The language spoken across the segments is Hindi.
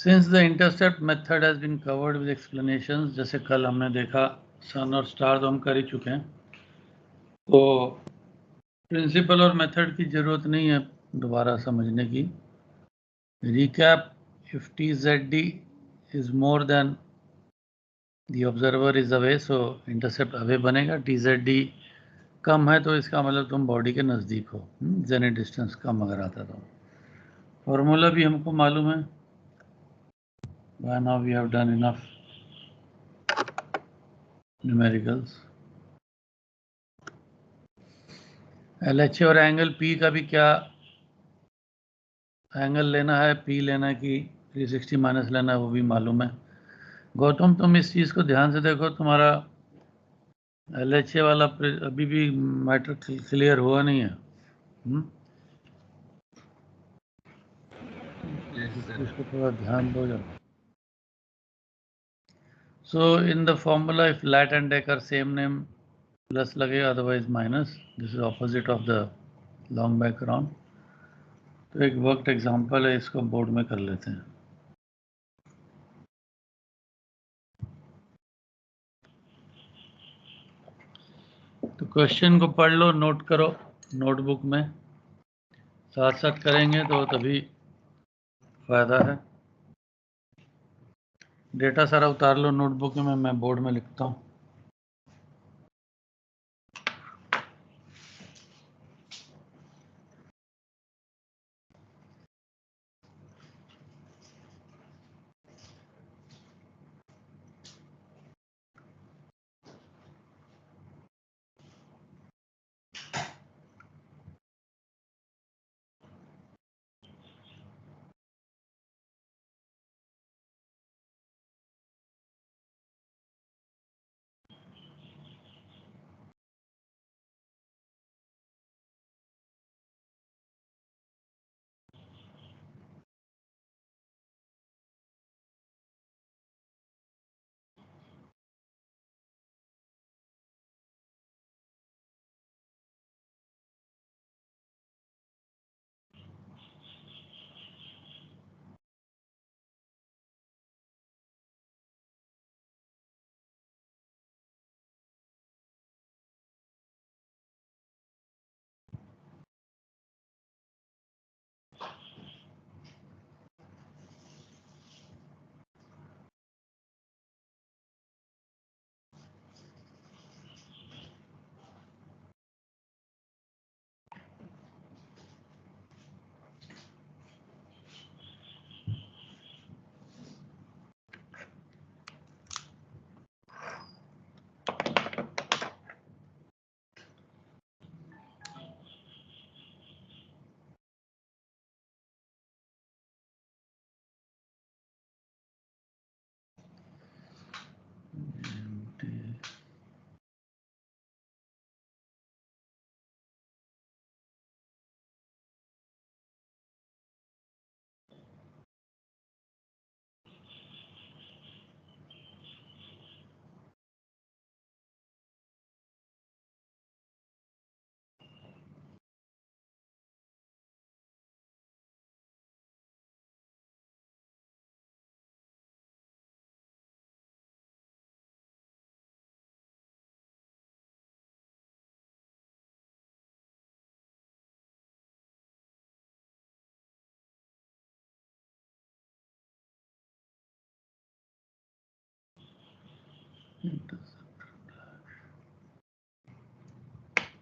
Since the intercept method has been covered with explanations, जैसे कल हमने देखा सन और स्टार तो हम कर ही चुके हैं, तो प्रिंसिपल और मेथड की जरूरत नहीं है दोबारा समझने की. Recap, if TZD is more than the observer is away, so intercept away बनेगा. TZD कम है तो इसका मतलब तुम बॉडी के नज़दीक हो. जेनिथ डिस्टेंस कम अगर आता तो. फॉर्मूला भी हमको मालूम है. By now we have done enough numericals. LHA और एंगल P का भी क्या एंगल लेना है, P लेना है कि 360 माइनस लेना है, वो भी मालूम है. गौतम तुम इस चीज़ को ध्यान से देखो, तुम्हारा LHA वाला अभी भी मैटर क्लियर हुआ नहीं है. इसको थोड़ा ध्यान दो जरा. So in the formula, if lat and deck are same name, plus लगेगा, otherwise minus. This is opposite of the long background. तो एक वर्कड एग्जांपल है, इसको बोर्ड में कर लेते हैं. तो क्वेश्चन को पढ़ लो, नोट करो नोटबुक में, साथ साथ करेंगे तो तभी फायदा है. डेटा सारा उतार लो नोटबुक में, मैं बोर्ड में लिखता हूँ.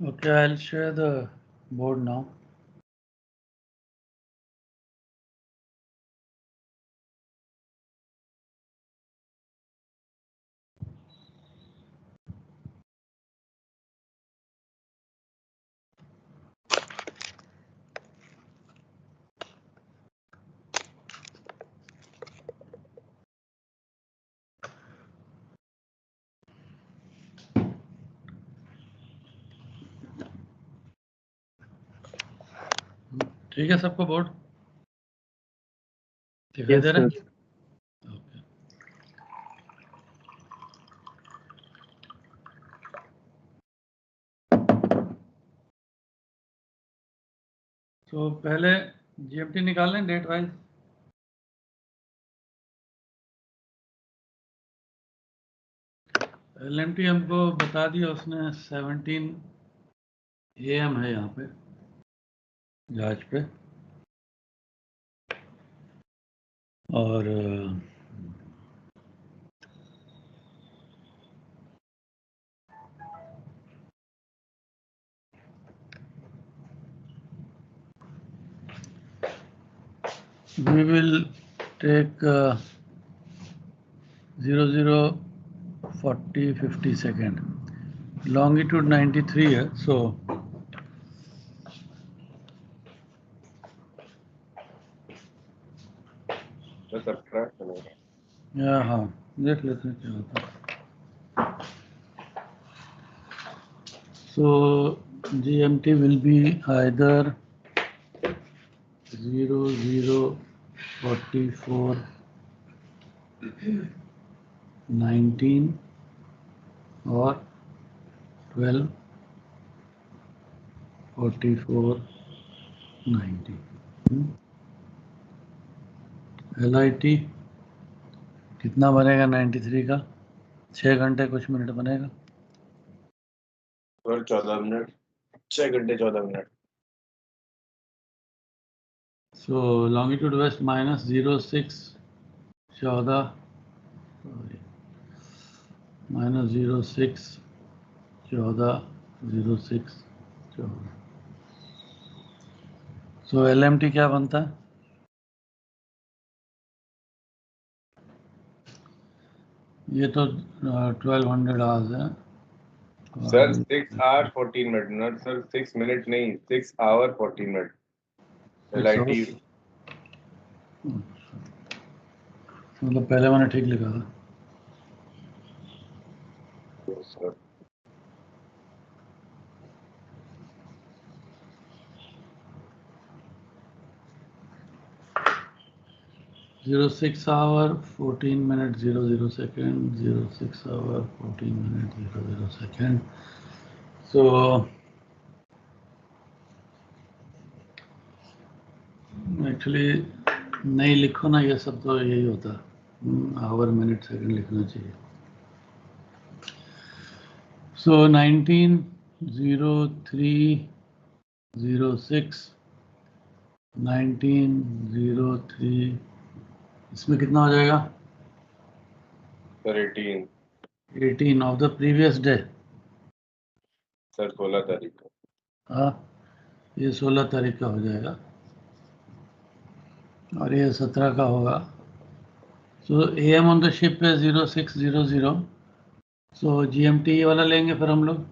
Okay, I'll share the board now. ठीक है सबको बोर्ड दिखाई दे रहा है? ओके. तो पहले GMT निकाल लें डेट वाइज. LMT हमको बता दिया उसने 17 AM है यहाँ पे जहाज पे, और we will take 0040-50 second. Longitude 93 है, so हाँ देख लेते हैं क्या होता है। So GMT will be either 0044-19 और 12-44-90। LIT कितना बनेगा 93 का? 6 घंटे कुछ मिनट बनेगा। 14 मिनट, 6 घंटे 14 minute. So longitude west minus 06 14 minus 06 14 06 14। So LMT क्या बनता है? ये तो 1200 आवर्स है sir 6 hour 14 minute, not sir 6 minute नहीं, 6 hour 14 मिनट। LIT मतलब पहले मैंने ठीक लिखा था। Sir 06 hour 14 minute 00 second, 06 hour 14 minute 00 second. So actually नहीं लिखो ना ये सब, तो यही होता है, आवर मिनट सेकंड लिखना चाहिए। So 190306 1903, इसमें कितना हो जाएगा? Sir 18 of the previous day. Sir 16 तारीख को। हाँ, ये 16 तारीख का हो जाएगा और ये 17 का होगा। सो AM ऑन द शिप है 0600। सो GMT वाला लेंगे फिर हम लोग।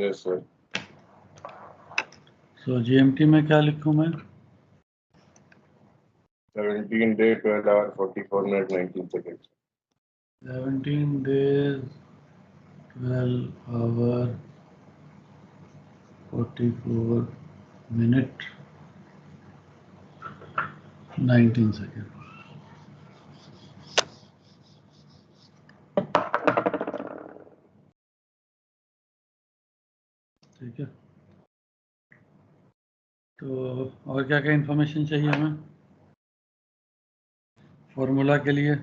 Yes sir. सो GMT में क्या लिखूं मैं? 17 day 12 hour 44 minute 19 seconds। 17 days 12 hour 44 minute 19 second. ठीक है, तो और क्या क्या इंफॉर्मेशन चाहिए हमें फॉर्मूला के लिए?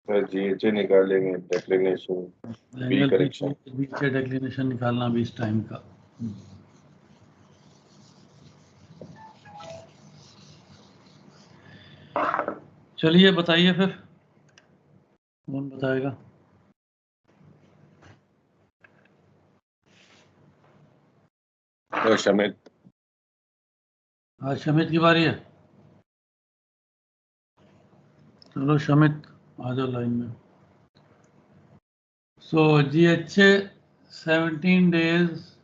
सर GHA निकालेंगे, डेक्लिनेशन, बी एंगल करेक्शन। बीच से डेक्लिनेशन निकालना भी इस टाइम का। चलिए बताइए फिर, कौन बताएगा? तो शमित। आज शमित की बारी है। चलो शमित आ जाओ लाइन में। सो GHA 17 days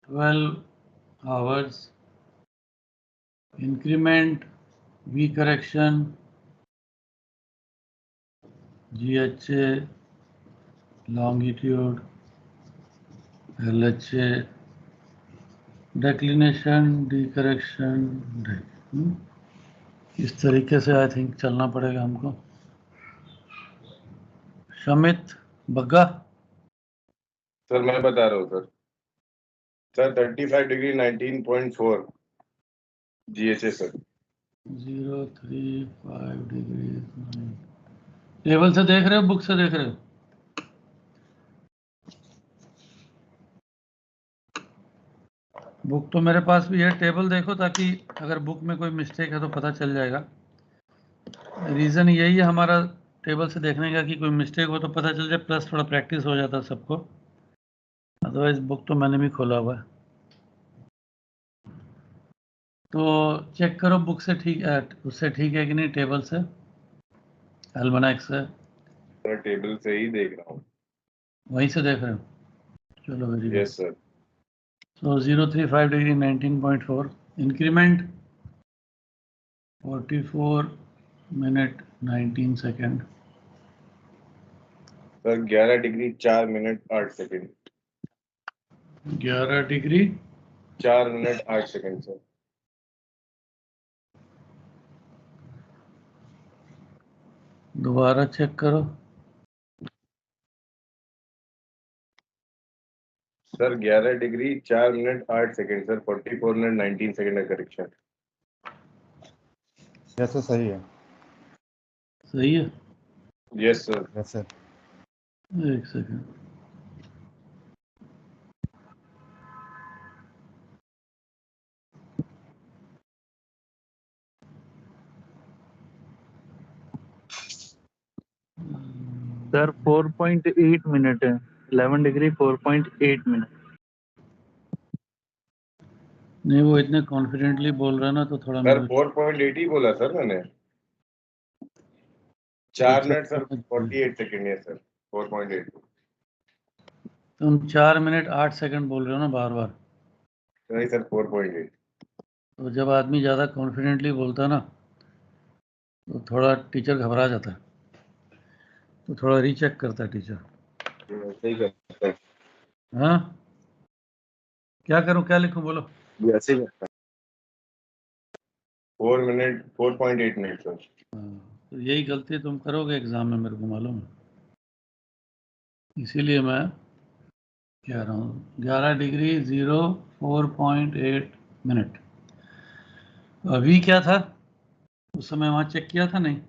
12 hours increment V correction GHA longitude LHA declination D correction इस तरीके से आई थिंक चलना पड़ेगा हमको। शमित बग्गा। सर मैं बता रहा हूँ sir 35 degree 19.4 GHA sir. 035 degree. Table से देख रहे हो, बुक से देख रहे हो? बुक तो मेरे पास भी है, टेबल देखो ताकि अगर बुक में कोई मिस्टेक है तो पता चल जाएगा। रीज़न यही है हमारा टेबल से देखने का कि कोई मिस्टेक हो तो पता चल जाए, प्लस थोड़ा प्रैक्टिस हो जाता है सबको। अदरवाइज बुक तो मैंने भी खोला हुआ है, तो चेक करो बुक से ठीक है, उससे ठीक है कि नहीं, टेबल से, एल्मनाक से। सर टेबल से ही देख रहा हूँ। वहीं से देख रहे हो? चलो very good. Yes sir. So 035 degree 19.4, increment 44 minute 19 second, sir 11 degree 4 minute 8 second. 11 degree 4 minute 8 second sir. दोबारा चेक करो। Sir 11 degree 4 minute 8 second sir, 44 minute 19 second का करेक्शन। यस सर, सही है। सही है? Yes sir. Yes sir. एक सेकंड। सर 4.8 मिनट है, 11 डिग्री 4.8 मिनट। नहीं, वो इतने कॉन्फिडेंटली बोल रहा है ना, तो थोड़ा सर मुझे 4.8 ही बोला सर मैंने। 4 अच्छा, मिनट सर 48 सेकंड है सर। 4.8। तुम 4 मिनट 8 सेकंड बोल रहे हो ना बार बार। नहीं सर 4.8। तो जब आदमी ज़्यादा कॉन्फिडेंटली बोलता है ना, तो थोड़ा टीचर घबरा जाता है, तो थोड़ा रीचेक करता है टीचर। सही करता है। हाँ, क्या करूं, क्या लिखूं, बोलो। ऐसे ही करता है। 4 मिनट 4.8 मिनट सर। हाँ, तो यही गलती तुम करोगे एग्जाम में, मेरे को मालूम है, इसीलिए मैं कह रहा हूँ। 11 डिग्री 4.8 मिनट। अभी क्या था उस समय, वहां चेक किया था नहीं?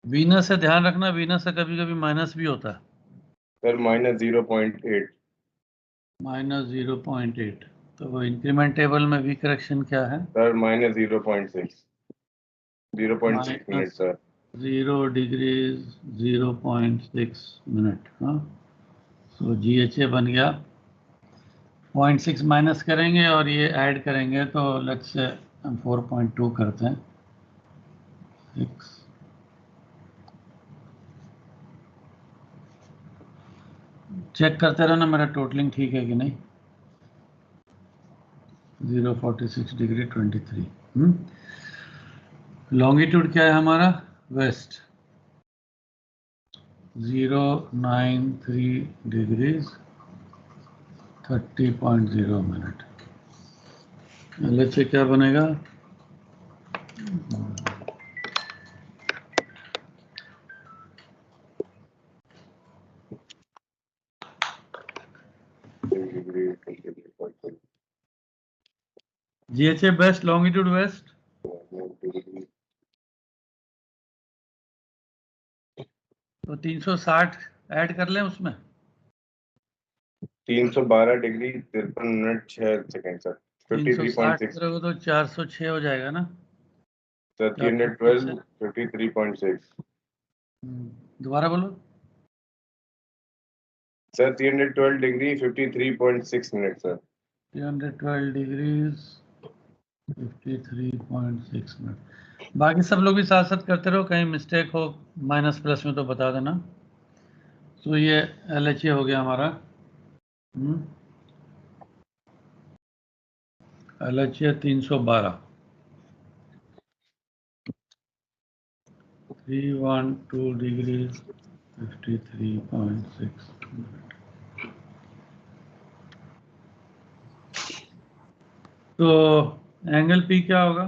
वीनस से ध्यान रखना, वीनस से कभी कभी माइनस भी होता है। सर -0.8। -0.8। तो वो इंक्रीमेंट टेबल में वी करेक्शन क्या है? Sir -0.6। 0.6 minute sir. 0 degree 0.6 minute. हाँ, सो GHA बन गया 0.6, माइनस करेंगे और ये ऐड करेंगे, तो लेट्स से हम 4.2 करते हैं। 6 चेक करते रहना मेरा टोटलिंग ठीक है कि नहीं। 046 डिग्री 23। लॉन्गिट्यूड क्या है हमारा? Waste 093 degrees 30.0 minute. LHA क्या बनेगा? GHA west, longitude west. तो 360 ऐड कर लें उसमें। 312 डिग्री 53 मिनट 6 सेकंड सर। 360 53.6 करोगे तो 406 हो जाएगा ना। सर। 312 53.6 दोबारा बोलो। Sir. 312 degree 53.6 minute sir. 312 degrees 53.6 minute. बाकी सब लोग भी साथ साथ करते रहो, कहीं मिस्टेक हो माइनस प्लस में तो बता देना। तो ये LHA हो गया हमारा। LHA 312 312 degrees 53.6 minute. तो एंगल P क्या होगा?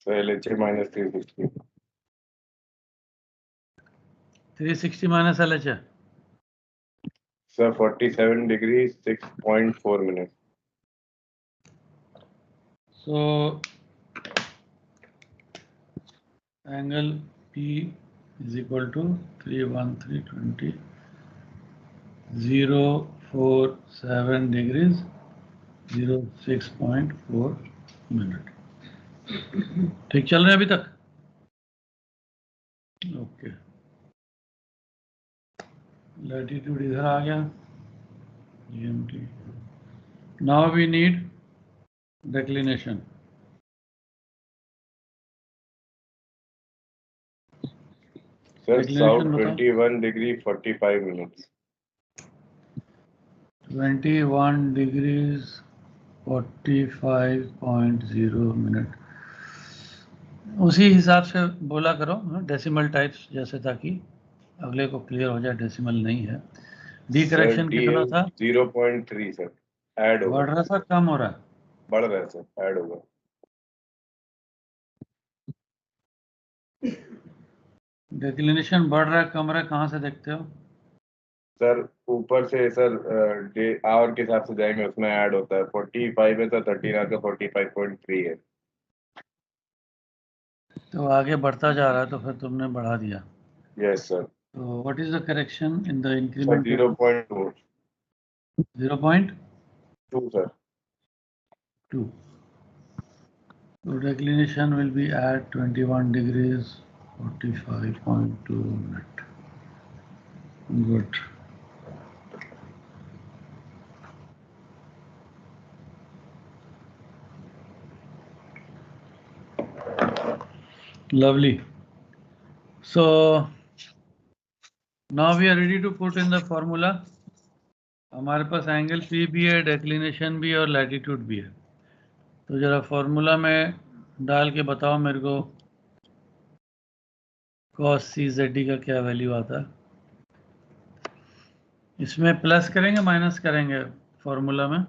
Sir LHA -360 360 minus LHA। Sir 47 degree 6.4 minute. So angle P is equal to 31320 047 degrees 06.4 minute. ठीक चल रहे हैं अभी तक? ओके, लैटिट्यूड इधर आ गया, GMT। Now we need declination. Sir, Declination south बताओ। 21 degree 45 minutes. 21 degrees 45.0 minute. उसी हिसाब से बोला करो डेसिमल टाइप्स जैसे, ताकि अगले को क्लियर हो जाए डेसिमल नहीं है। डी Sir, करेक्शन D कितना is था? 0.3 sir. Add बढ़ over. रहा था कम हो रहा है? बढ़ रहा है sir. Add over. डिक्लिनेशन बढ़ रहा है कम रहा है कहाँ से देखते हो? सर ऊपर से सर डे आवर के हिसाब से जाएंगे, उसमें ऐड होता है। 45 है तो 13 आवर का 45.3 है। तो आगे बढ़ता जा रहा है तो फिर तुमने बढ़ा दिया। Yes sir. तो what is the correction in the sir increment? 0.2 0.2 sir. So declination will be at 21 degrees 45.2 minute. Good. Lovely. So now we are ready to put in the formula. हमारे पास एंगल P भी है, डेक्लिनेशन भी है और लैटिट्यूड भी है। तो जरा फॉर्मूला में डाल के बताओ मेरे को cos CZD का क्या वैल्यू आता है। इसमें प्लस करेंगे माइनस करेंगे फॉर्मूला में?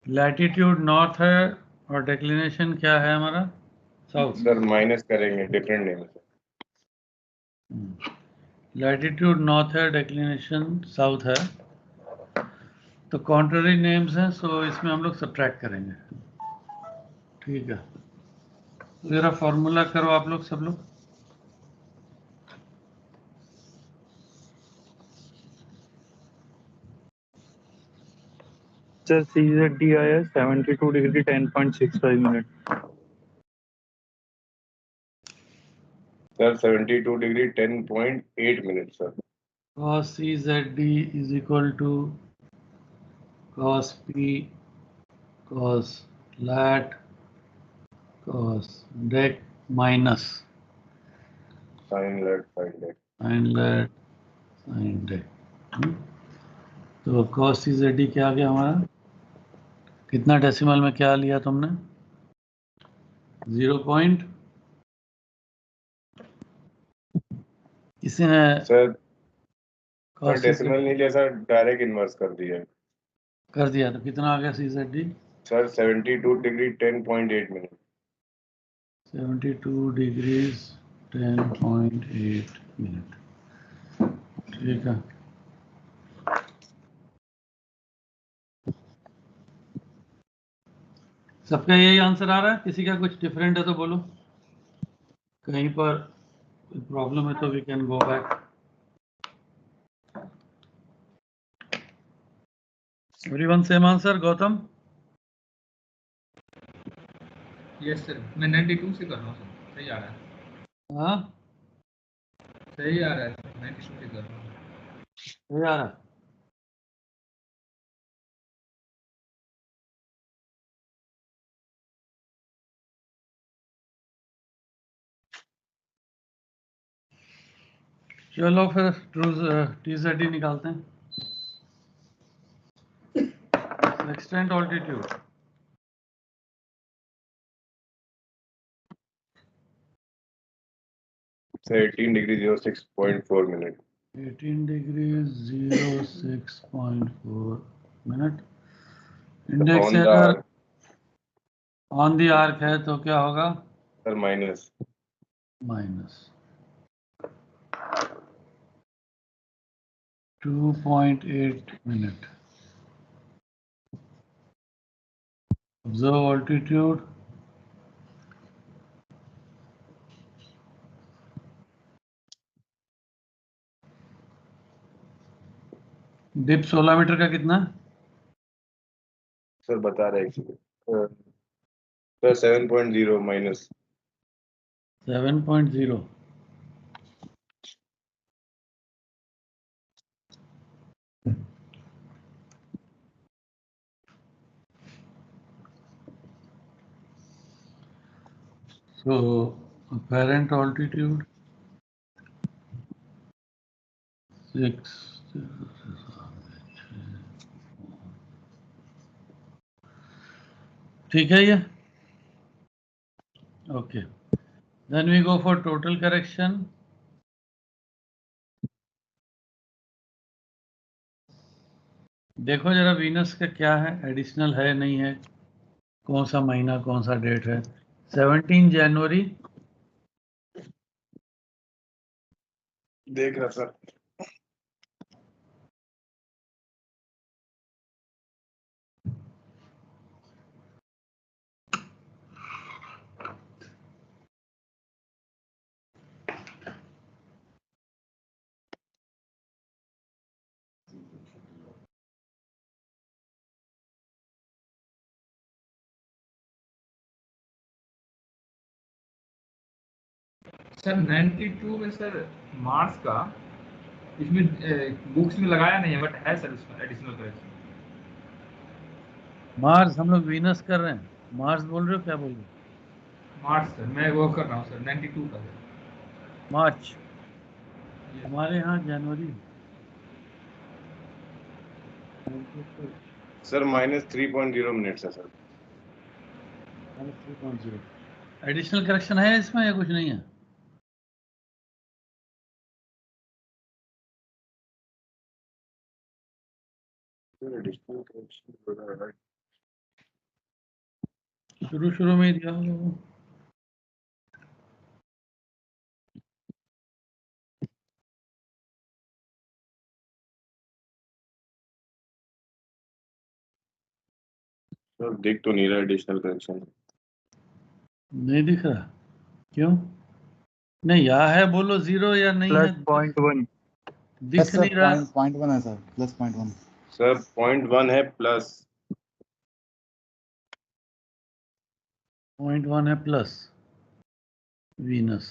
लैटिट्यूड नॉर्थ है और डेक्लिनेशन क्या है हमारा? साउथ। सर माइनस करेंगे, डिफरेंट नेम है सर। लैटिट्यूड नॉर्थ है, डेक्लिनेशन साउथ है, तो कॉन्ट्ररी नेम्स हैं, सो इसमें हम लोग सब्ट्रैक्ट करेंगे। ठीक है, जरा फॉर्मूला करो आप लोग सब लोग। सर CZD आया 72 degree 10.65 minute. Sir 72 degree 10.8 minute sir. cos CZD is equal to cos P cos lat cos dec minus sine lat sine lat. sin lat sin dec। तो cos CZD क्या आ गया हमारा? कितना डेसिमल में क्या लिया तुमने? 0 पॉइंट किसी ने सर cos डेसिमल CZD नहीं लिया सर, डायरेक्ट इन्वर्स कर दिया। कर दिया, तो कितना आ गया CZD? Sir 72 degree 10.8 minute. 72 degrees 10.8 minute. ठीक है, सबका यही आंसर आ रहा है? किसी का कुछ डिफरेंट है तो बोलो, कहीं पर प्रॉब्लम है तो we can go back. Everyone same answer? Gautam? Yes sir, मैं 92 से कर रहा हूँ सर, सही आ रहा है। हाँ, सही आ रहा है सर, 92 से कर रहा हूँ। सही आ रहा है। चलो फिर TZD निकालते हैं। Extent altitude sir 18 degree 06.4 minute. 18 degree 06.4 minute. Index on the अगर आर्क ऑन दी आर्क है तो क्या होगा? Sir minus minus 2.8 minute. Observe altitude dip 16 metre का कितना? सर बता रहे हैं sir 7.0 minus 7.0। So apparent altitude 6। ठीक है ये, okay. Then we go for total correction. देखो जरा वीनस का क्या है, एडिशनल है नहीं है, कौन सा महीना कौन सा डेट है। 17 जनवरी देख रहा सर। सर 92 में सर मार्स का इसमें बुक्स में लगाया नहीं है, बट है सर इसमें एडिशनल करेक्शन। मार्स, हम लोग वीनस कर रहे हैं। मार्स बोल रहे हो, क्या बोल रहे हो? मार्च सर मैं वो कर रहा हूँ सर 92 का सर। मार्च, हमारे यहाँ जनवरी। सर माइनस 3.0 मिनट्स है सर। -3.0। एडिशनल करेक्शन है इसमें या कुछ नहीं है? एडिशनल करेक्शन शुरू में ही दिया होगा वो। सर दिख तो नहीं रहा एडिशनल करेक्शन। नहीं दिख रहा, क्यों? नहीं, या है बोलो जीरो या नहीं है, +0.1। दिख नहीं रहा। .1 है सर, +0.1। सर 0.1 है प्लस। 0.1 है प्लस वीनस।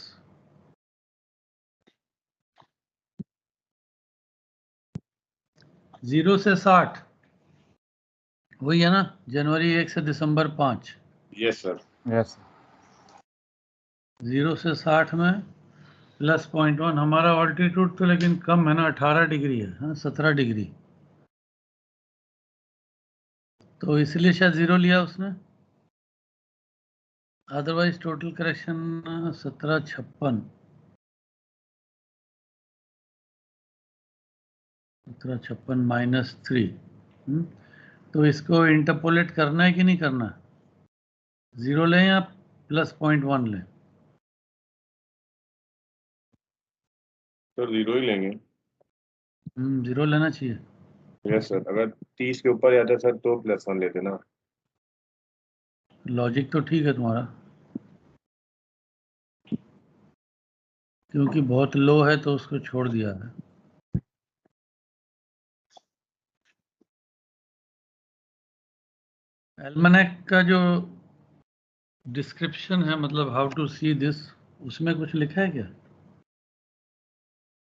जीरो से 60 वही है ना, जनवरी 1 से दिसंबर 5। Yes sir. यस। 0 से 60 में +0.1। हमारा ऑल्टीट्यूड तो लेकिन कम है ना, 18 डिग्री है, हाँ 17 डिग्री, तो इसलिए शायद जीरो लिया उसने। Otherwise total correction 1756। 1756 -3। तो इसको इंटरपोलेट करना है कि नहीं करना? जीरो लें या +0.1 लें? सर जीरो ही लेंगे। जीरो लेना चाहिए। यस सर, अगर 30 के ऊपर जाता सर तो +1 लेते ना। लॉजिक तो ठीक है तुम्हारा, क्योंकि बहुत लो है तो उसको छोड़ दिया है। एल्मनेक का जो डिस्क्रिप्शन है, मतलब हाउ टू सी दिस, उसमें कुछ लिखा है क्या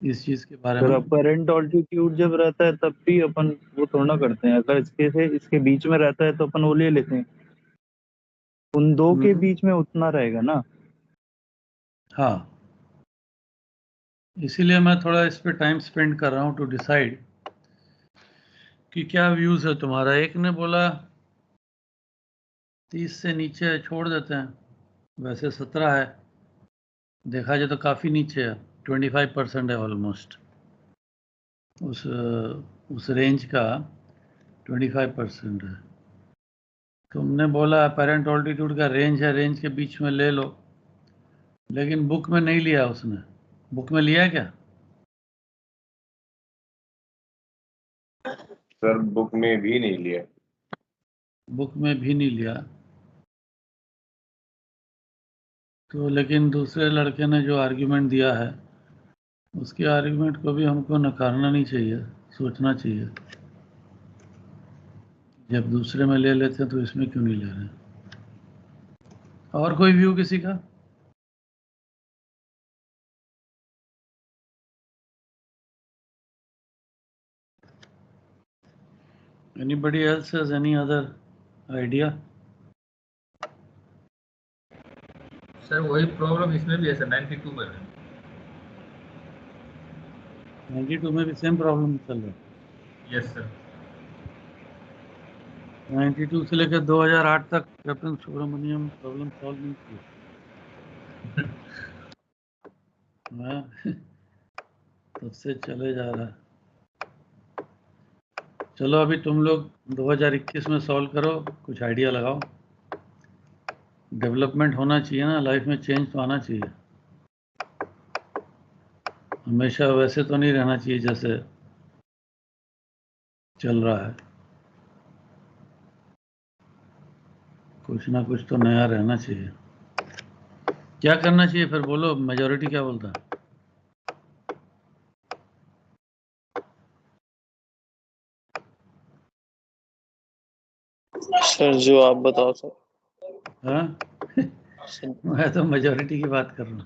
इस चीज के बारे सर में? अपरेंट ऑल्टीट्यूड जब रहता है तब भी अपन वो थोड़ा करते हैं, अगर इसके बीच में रहता है तो अपन वो ले लेते हैं, उन दो के बीच में उतना रहेगा ना। हाँ, इसीलिए मैं थोड़ा इस पे टाइम स्पेंड कर रहा हूँ टू डिसाइड कि क्या व्यूज है तुम्हारा। एक ने बोला 30 से नीचे छोड़ देते हैं, वैसे 17 है, देखा जाए तो काफ़ी नीचे है, 25% है ऑलमोस्ट। उस रेंज का 25% है। तुमने बोला अपेरेंट ऑल्टीट्यूड का रेंज है, रेंज के बीच में ले लो, लेकिन बुक में नहीं लिया उसने। बुक में लिया है क्या? सर बुक में भी नहीं लिया। बुक में भी नहीं लिया तो, लेकिन दूसरे लड़के ने जो आर्ग्यूमेंट दिया है, उसके आर्ग्यूमेंट को भी हमको नकारना नहीं चाहिए। सोचना चाहिए, जब दूसरे में ले लेते हैं तो इसमें क्यों नहीं ले रहे। और कोई व्यू किसी का? Anybody else has any other idea? Sir वही प्रॉब्लम इसमें भी है सर, 92 में भी। 92 में भी सेम प्रॉब्लम चल रहा है। Yes sir. 92 से लेकर 2008 तक कैप्टन सुब्रमण्यम प्रॉब्लम सॉल्व नहीं की। तब से चले जा रहा है। चलो अभी तुम लोग 2021 में सॉल्व करो, कुछ आइडिया लगाओ। डेवलपमेंट होना चाहिए ना लाइफ में, चेंज तो आना चाहिए। हमेशा वैसे तो नहीं रहना चाहिए जैसे चल रहा है, कुछ ना कुछ तो नया रहना चाहिए। क्या करना चाहिए फिर बोलो, मेजॉरिटी क्या बोलता है? सर जो आप बताओ सर। हाँ? मैं तो मेजॉरिटी की बात कर रहा हूँ।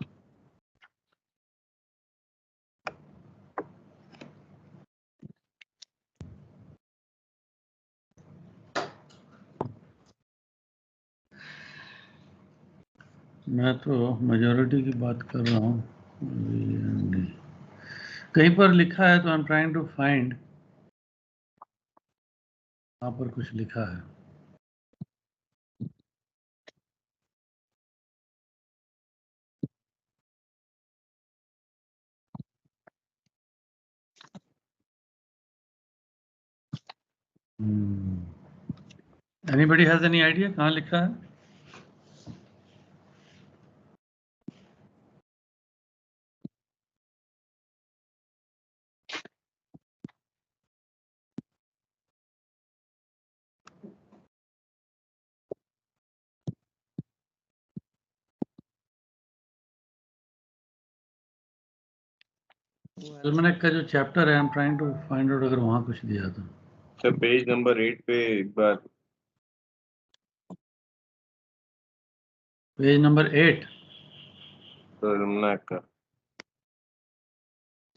मैं तो मेजॉरिटी की बात कर रहा हूँ। कहीं पर लिखा है तो I am trying to find, यहाँ पर कुछ लिखा है। एनीबडी हैज एनी आइडिया कहाँ लिखा है? एल्मेनेक का जो चैप्टर है I am trying to find out अगर वहाँ कुछ दिया तो। सर पेज नंबर 8 पे एक बार। पेज नंबर 8 तो एल्मेनेक का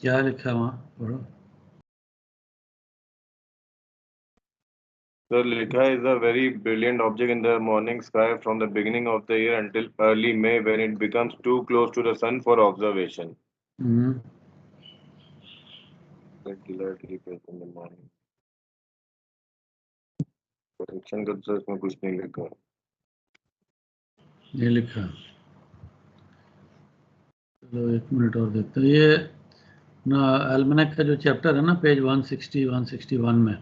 क्या लिखा है वहाँ, पढ़ो। सर लिखा है, is a very brilliant object in the morning sky from the beginning of the year until early May when it becomes too close to the sun for observation. Hmm, Regularly present in the morning. Correction का तो इसमें कुछ नहीं लिखा। ये लिखा। चलो एक मिनट और देखते हैं। ये ना एल्मेनेक का जो चैप्टर है ना, पेज 160 161 में,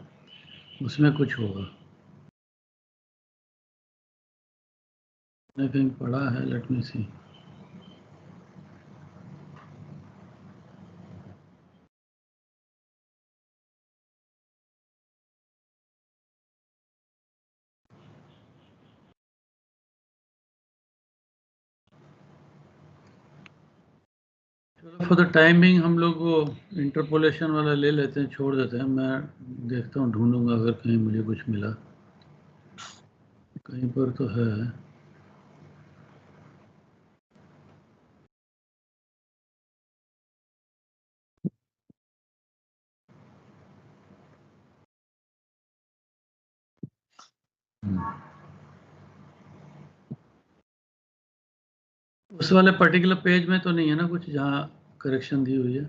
उसमें कुछ होगा। कहीं पढ़ा है, let me see. For the timing हम लोग वो इंटरपोलेशन वाला ले लेते हैं, छोड़ देते हैं। मैं देखता हूँ, ढूंढूंगा अगर कहीं मुझे कुछ मिला। कहीं पर तो है। उस वाले पर्टिकुलर पेज में तो नहीं है ना कुछ जहाँ करेक्शन दी हुई है?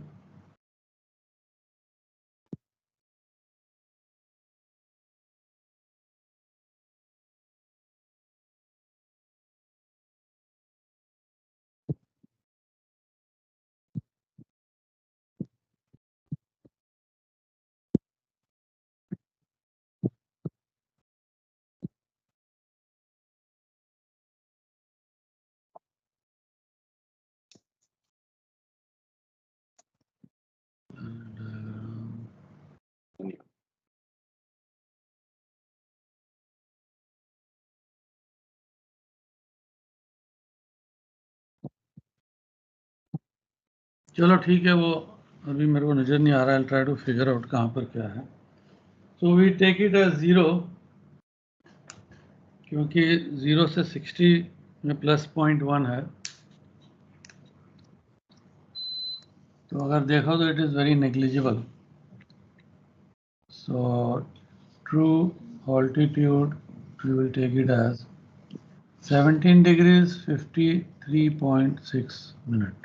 चलो ठीक है, वो अभी मेरे को नज़र नहीं आ रहा है, ट्राई टू फिगर आउट कहाँ पर क्या है। So we take it as 0 क्योंकि 0 से 60 में प्लस 0.1 है, तो अगर देखो तो it is very negligible. So true altitude we will take it as 17 degrees 53.6 minute.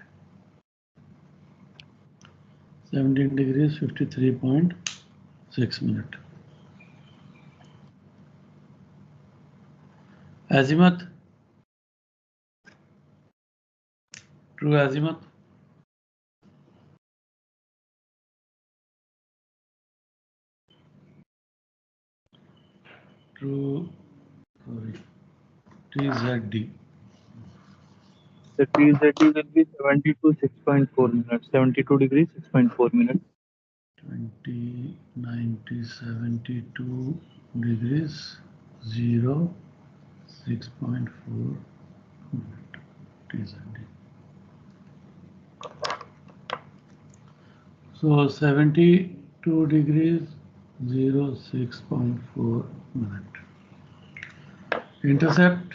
17 degrees 53.6 minute. Azimuth, true azimuth. True, sorry, TZD. The TZD will be 72 6.4 minutes. 72 degrees 6.4 minutes. 20, 90, 72 degrees 0, 6.4 minute. TZD. So 72 degrees 0, 6.4 minute. Intercept.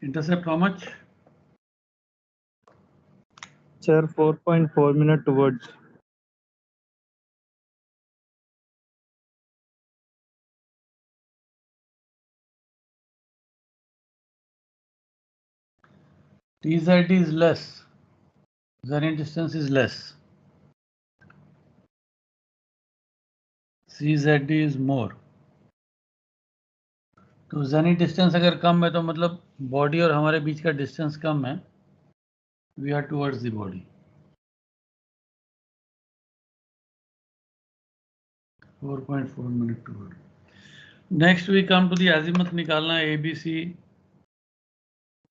Intercept how much? Sir, 4.4 minutes towards. TZD is less. Zenith distance is less. CZD is more. तो zenith distance अगर कम है तो मतलब बॉडी और हमारे बीच का डिस्टेंस कम है. We are towards the body. 4.4 minute toward. Next we come to the azimuth. निकालना है ABC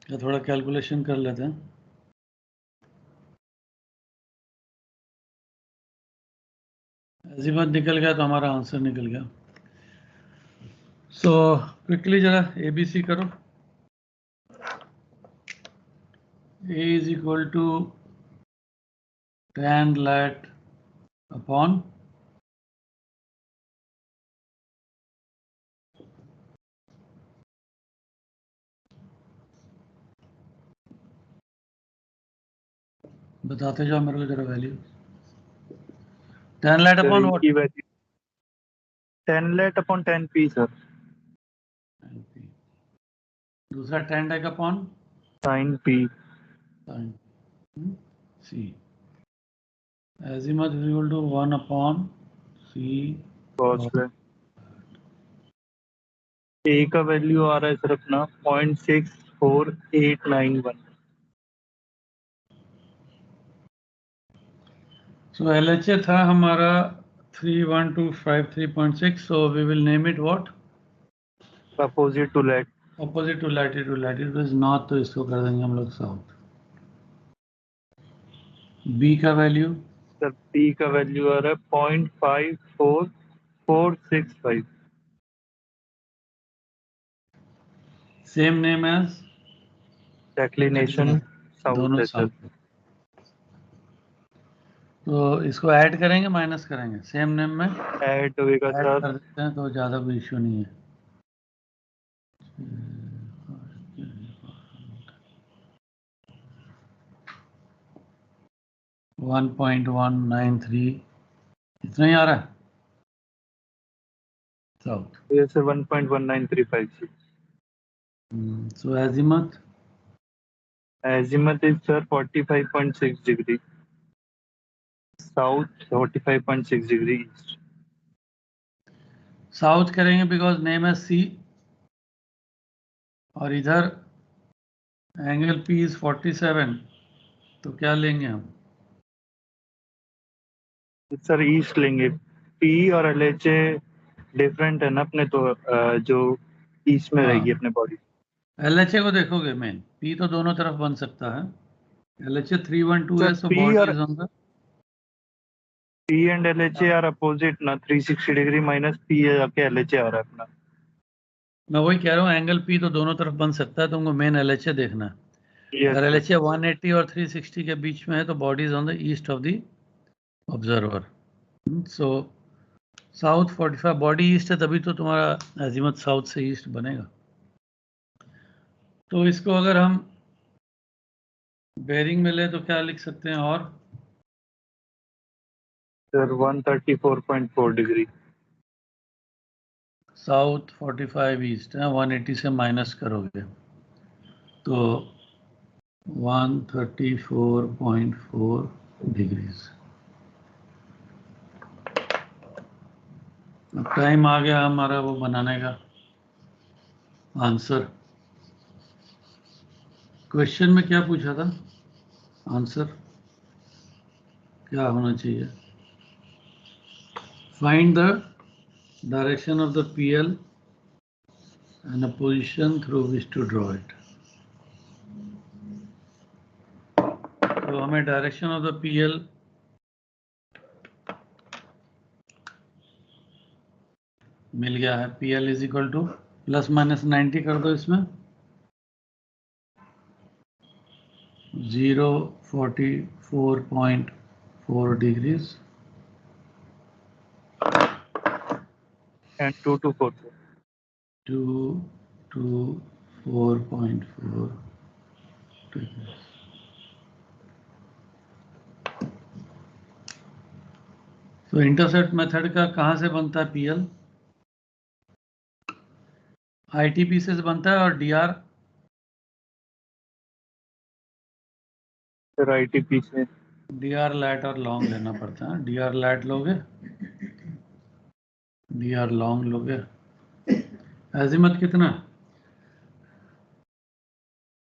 का थोड़ा कैलकुलेशन कर लेते हैं. azimuth निकल गया तो हमारा आंसर निकल गया. So quickly जरा ABC करो. A is equal to tan lat upon बताते जाओ मेरे को जरा value. tan lat Sir, upon what? की value 10 lat upon 10 p, sir. दूसरा tan deck upon Sin p. sin C. Azimuth is equal to 1 upon C Cos lat. A का वैल्यू आ रहा है सर अपना 0.64891. So LHA था हमारा 31253.6. So we will name it what? Opposite to lat. Opposite to latitude. Latitude is north, तो इसको कर देंगे हम लोग साउथ. B का वैल्यू सर p का वैल्यू आ रहा है 0.54465. Same name as Declination south दोनों है सर. साउथ. तो इसको ऐड करेंगे माइनस करेंगे? सेम नेम में ऐड होएगा ऐड सर. कर देते हैं तो ज़्यादा कोई इश्यू नहीं है. 1.193 इतना ही आ रहा है साउथ. ये sir 1.1935. So azimuth Azimuth is sir 45.6 degree. South 45.6 degree east. South करेंगे बिकॉज नेम है सी और इधर एंगल पी इज 47, तो क्या लेंगे हम? सर ईस्ट लेंगे. पी और एलएचए डिफरेंट है ना अपने, तो जो ईस्ट में रहेगी अपने बॉडी. एलएचए को देखोगे मेन, पी तो दोनों तरफ बन सकता है. एलएचए 312 है, सर सो पी बॉडी और is on the P and LHA are opposite ना, 360 डिग्री माइनस P है जाके LHA आ रहा है अपना। मैं वही कह रहा हूँ, एंगल P तो दोनों तरफ बन सकता है, तुमको मेन LHA देखना है। Yes, अगर sir. LHA 180 और 360 के बीच में है तो body is on the east of the observer. So south 45, body east है तभी तो तुम्हारा अजीमत साउथ से ईस्ट बनेगा। तो इसको अगर हम बेरिंग में ले तो क्या लिख सकते हैं? और Sir, 134.4 डिग्री। साउथ 45 ईस्ट है, 180 से माइनस करोगे तो 134.4 डिग्रीज। अब टाइम आ गया हमारा वो बनाने का आंसर। क्वेश्चन में क्या पूछा था? आंसर क्या होना चाहिए? Find the direction of the PL and a position through which to draw it. तो हमें डायरेक्शन ऑफ द PL मिल गया है। PL is equal two plus minus 90 कर दो इसमें, 044.4 डिग्रीज And 2244. 224.4 डिग्रीज। तो इंटरसेप्ट मेथड का कहाँ से बनता है PL? ITP से बनता है, और DR Sir, ITP से DR लैट और लॉन्ग लेना पड़ता है। DR लैट लोगे, DR लॉन्ग लोगे। अजीमत कितना?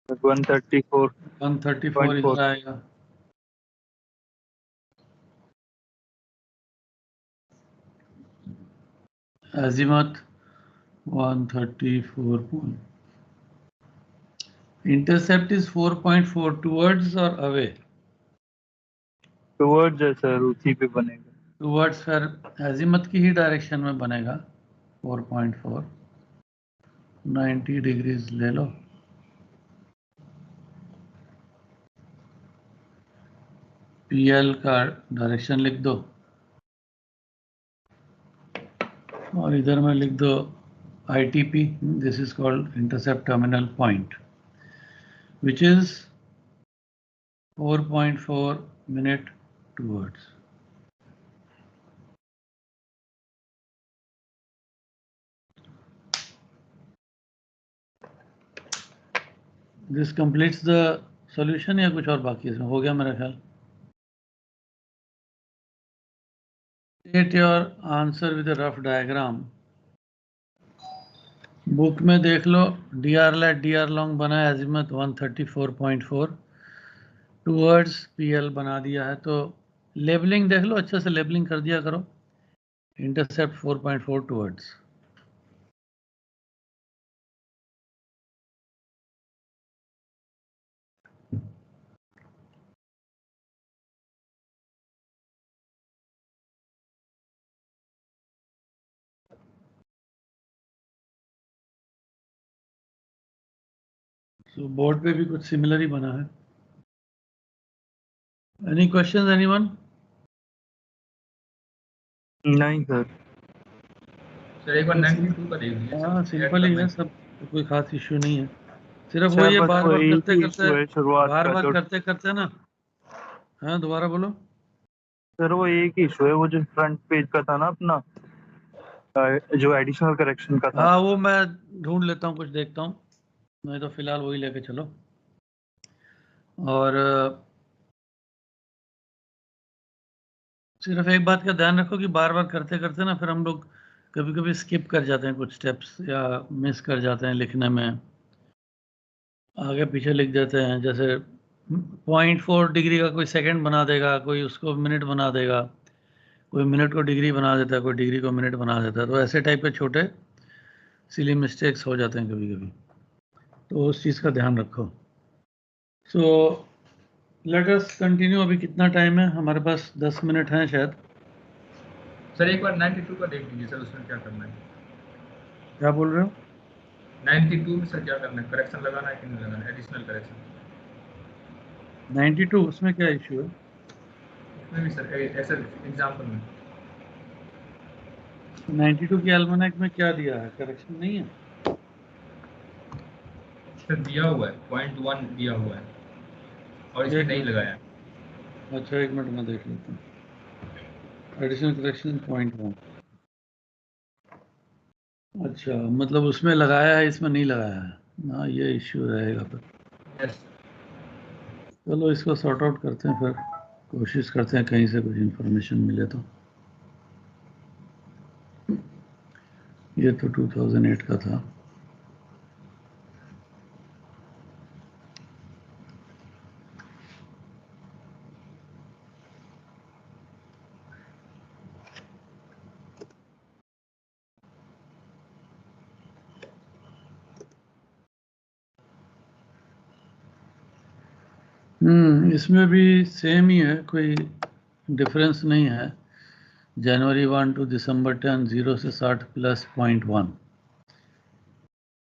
134. 134 इधर आएगा। अजीमत 134. इंटरसेप्ट इज 4.4 टुवर्ड्स और अवे? टुवर्ड्स है सर, उसी पे बनेगा। टुवर्ड्स फिर अजीमत की ही डायरेक्शन में बनेगा। 4.4 90 डिग्रीज ले लो। PL का डायरेक्शन लिख दो और इधर में लिख दो ITP, this is called intercept terminal point, which is 4.4 minute towards. This completes the solution या कुछ और बाकी है इसमें? हो गया मेरा ख्याल। State your answer with a rough diagram. Book में देख लो, DR lat DR long बना है, अजीमत 134.4 टूवर्ड्स PL बना दिया है। तो लेबलिंग देख लो, अच्छे से लेबलिंग कर दिया करो। Intercept 4.4 towards. तो बोर्ड पे भी कुछ सिमिलर ही बना है। Any questions anyone? नहीं सर। सर एक बार 92 का देख लीजिए। हाँ सिंपल ही है सब, कोई खास इश्यू नहीं है। सिर्फ सर, वही है, बस बार वो बार एक करते ही करते issue है शुरुआत बार का, बार जो करते करते ना। हाँ दोबारा बोलो। सर वो एक इशू है, वो जो फ्रंट पेज का था ना अपना, जो एडिशनल करेक्शन का था। हाँ वो मैं ढूंढ लेता हूँ, कुछ देखता हूँ। नहीं तो फिलहाल वही लेके चलो। और सिर्फ एक बात का ध्यान रखो कि बार बार करते करते ना फिर हम लोग कभी कभी स्किप कर जाते हैं कुछ स्टेप्स, या मिस कर जाते हैं लिखने में, आगे पीछे लिख देते हैं। जैसे 0.4 डिग्री का कोई सेकंड बना देगा, कोई उसको मिनट बना देगा, कोई मिनट को डिग्री बना देता है, कोई डिग्री को मिनट बना देता है। तो ऐसे टाइप के छोटे सिली मिस्टेक्स हो जाते हैं कभी कभी, तो उस चीज़ का ध्यान रखो। So let us continue. अभी कितना टाइम है हमारे पास? 10 मिनट हैं शायद। सर एक बार 92 का देख लीजिए सर, उसमें क्या करना है। क्या बोल रहे हो? 92 में सर क्या करना है, करेक्शन लगाना है कि नहीं लगाना है, एडिशनल करेक्शन। 92 उसमें क्या इश्यू है? उसमें भी सर ऐसे एग्जाम्पल में 92 की एल्मेनाक में क्या दिया है? करेक्शन नहीं है? सर दिया हुआ है 0.1 दिया हुआ है और इसमें एक नहीं मिनट। लगाया है। अच्छा एक मिनट में देख लेता हूँ। Additional correction 0.1। अच्छा मतलब उसमें लगाया है, इसमें नहीं लगाया है ना, ये इश्यू रहेगा फिर। यस चलो इसको सॉर्ट आउट करते हैं, फिर कोशिश करते हैं कहीं से कुछ इन्फॉर्मेशन मिले तो। ये तो 2008 का था। इसमें भी सेम ही है, कोई डिफरेंस नहीं है। जनवरी 1 to दिसंबर 10 0 से 60 प्लस 0.1।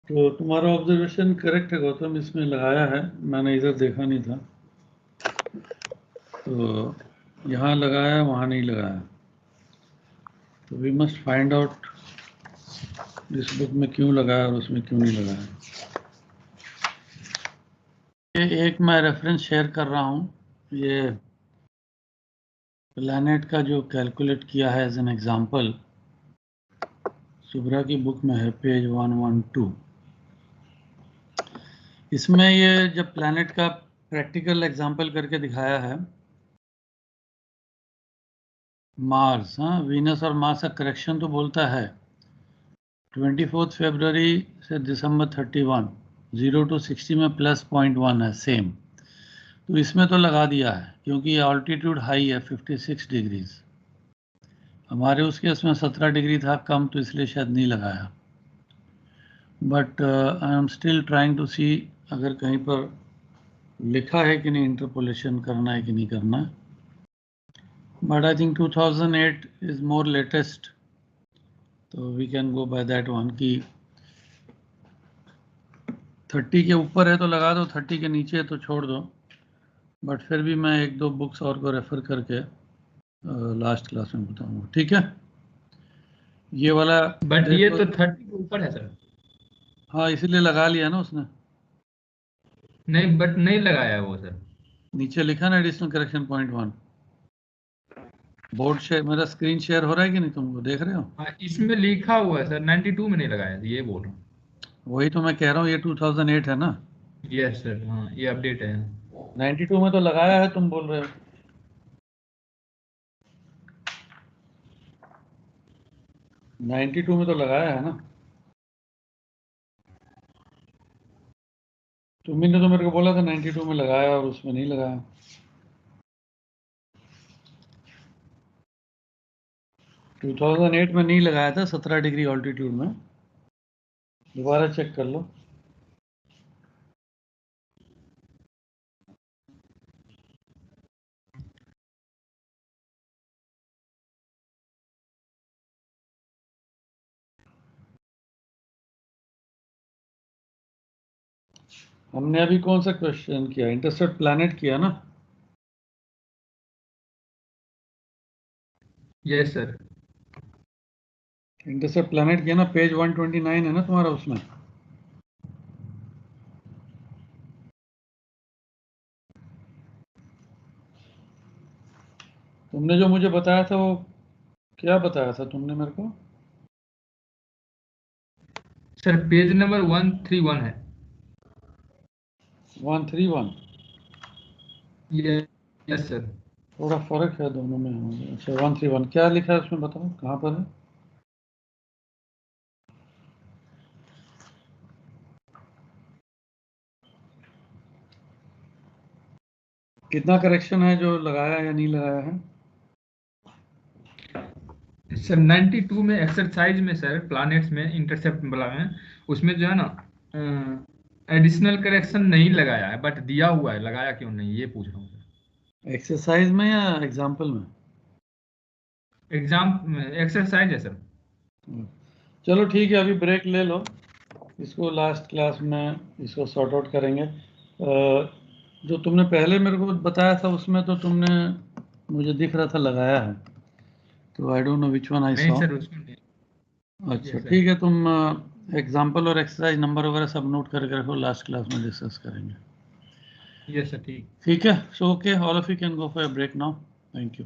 तो तुम्हारा ऑब्जर्वेशन करेक्ट है गौतम, इसमें लगाया है, मैंने इधर देखा नहीं था। तो यहाँ लगाया, वहाँ नहीं लगाया। तो वी मस्ट फाइंड आउट इस बुक में क्यों लगाया और उसमें क्यों नहीं लगाया। ये एक मैं रेफरेंस शेयर कर रहा हूँ, ये प्लैनेट का जो कैलकुलेट किया है एज एन एग्जांपल, सुब्रा की बुक में है, पेज 112। इसमें ये जब प्लैनेट का प्रैक्टिकल एग्जांपल करके दिखाया है, मार्स, हाँ वीनस और मार्स का करेक्शन तो बोलता है 24 फरवरी से दिसंबर 31 0 to 60 में प्लस 0.1 है सेम। तो इसमें तो लगा दिया है क्योंकि ऑल्टीट्यूड हाई है 56 डिग्रीज। हमारे उसके उसमें 17 डिग्री था कम, तो इसलिए शायद नहीं लगाया। But I am still trying to see अगर कहीं पर लिखा है कि नहीं, इंटरपोलेशन करना है कि नहीं करना है। But I think 2008 is more latest, तो we can go by that one की 30 के ऊपर है तो लगा दो, 30 के नीचे है तो छोड़ दो। बट फिर भी मैं एक दो बुक्स और को रेफर करके लास्ट क्लास में बताऊंगा, ठीक है? ये वाला बट ये देखो। तो 30 के ऊपर है सर। हाँ इसीलिए लगा लिया ना उसने। नहीं बट नहीं लगाया है वो सर। नीचे लिखा ना एडिशनल करेक्शन 0.1। बोर्ड शेयर, मेरा स्क्रीन शेयर हो रहा है कि नहीं, तुमको देख रहे हो? हाँ इसमें लिखा हुआ है सर, 92 में नहीं लगाया, ये बोल रहा हूँ। वही तो मैं कह रहा हूँ, ये 2008 है ना। यस सर, हाँ ये अपडेट है। 92 में तो लगाया है, तुम बोल रहे हो। नाइन्टी टू में तो लगाया है ना। तुमने तो मेरे को बोला था 92 में लगाया और उसमें नहीं लगाया। टू 2008 में नहीं लगाया था 17 डिग्री ऑल्टीट्यूड में। दोबारा चेक कर लो। हमने अभी कौन सा क्वेश्चन किया? इंटरसेप्ट प्लैनेट किया ना। Yes sir. इंटरसेप्ट प्लैनेट किया ना, पेज 129 है ना तुम्हारा उसमें। तुमने जो मुझे बताया था वो क्या बताया था तुमने मेरे को? सर पेज नंबर 131 है। 131। Yes sir. थोड़ा फर्क है दोनों में। अच्छा 131 क्या लिखा है उसमें, बताओ कहाँ पर है? कितना करेक्शन है जो लगाया या नहीं लगाया है? सर 92 में एक्सरसाइज में सर, प्लैनेट्स में इंटरसेप्ट वाला में, उसमें जो है ना एडिशनल करेक्शन नहीं लगाया है, बट दिया हुआ है, लगाया क्यों नहीं ये पूछ रहा हूँ सर। एक्सरसाइज में या एग्जाम्पल में? एग्जाम एक्सरसाइज है सर। चलो ठीक है, अभी ब्रेक ले लो, इसको लास्ट क्लास में इसको सॉर्ट आउट करेंगे। जो तुमने पहले मेरे को बताया था उसमें तो तुमने मुझे दिख रहा था लगाया है, तो I don't know which one I नहीं सॉ। सर उसमें नहीं। अच्छा Yes, sir. ठीक है, तुम एग्जाम्पल और एक्सरसाइज नंबर वगैरह सब नोट करके रखो, लास्ट क्लास में डिस्कस करेंगे। यस सर ठीक। ठीक है, so okay, all of you can go for break now, thank you.